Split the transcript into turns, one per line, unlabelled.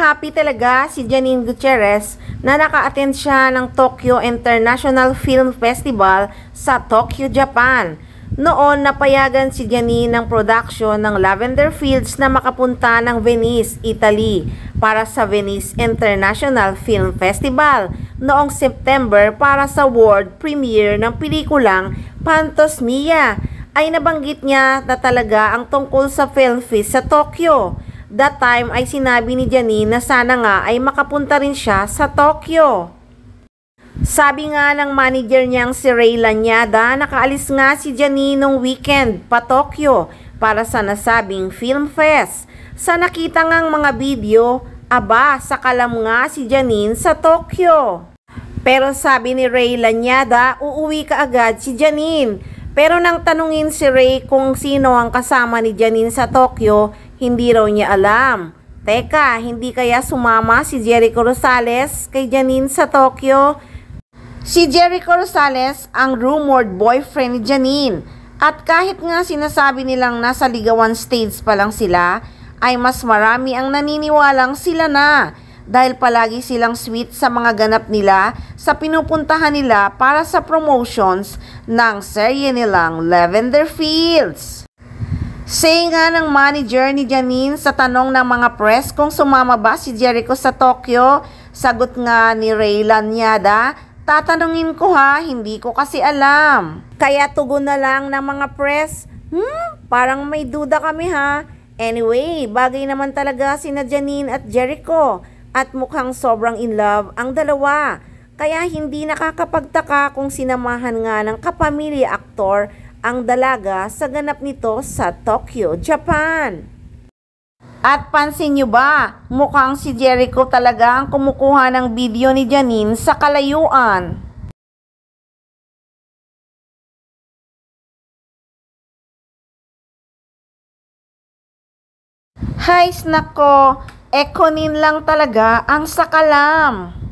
Happy talaga si Janine Gutierrez na naka-attend siya ng Tokyo International Film Festival sa Tokyo, Japan. Noon, napayagan si Janine ng production ng Lavender Fields na makapunta ng Venice, Italy para sa Venice International Film Festival noong September para sa world premiere ng pelikulang Phantos Mia. Ay nabanggit niya na talaga ang tungkol sa film fest sa Tokyo. That time ay sinabi ni Janine na sana nga ay makapunta rin siya sa Tokyo. Sabi nga ng manager niyang si Ray Lanyada, nakaalis nga si Janine nung weekend pa Tokyo para sa nasabing film fest. Sa nakita ngang mga video, aba, sakalam nga si Janine sa Tokyo. Pero sabi ni Ray Lanyada, uuwi ka agad si Janine. Pero nang tanungin si Ray kung sino ang kasama ni Janine sa Tokyo, hindi raw niya alam. Teka, hindi kaya sumama si Jericho Rosales kay Janine sa Tokyo? Si Jericho Rosales ang rumored boyfriend ni Janine. At kahit nga sinasabi nilang nasa ligawan stage pa lang sila, ay mas marami ang naniniwalang sila na. Dahil palagi silang sweet sa mga ganap nila sa pinupuntahan nila para sa promotions ng serye nilang Lavender Fields. Say nga ng manager ni Janine sa tanong ng mga press kung sumama ba si Jericho sa Tokyo, sagot nga ni Ray Lanyada, tatanungin ko ha, hindi ko kasi alam. Kaya tugon na lang ng mga press, parang may duda kami ha. Anyway, bagay naman talaga sina Janine at Jericho at mukhang sobrang in love ang dalawa. Kaya hindi nakakapagtaka kung sinamahan nga ng kapamilya aktor ang dalaga sa ganap nito sa Tokyo, Japan. At pansin nyo ba, mukhang si Jericho talaga ang kumukuha ng video ni Janine sa kalayuan. Hay, nako, Ekonin lang talaga ang sakalam.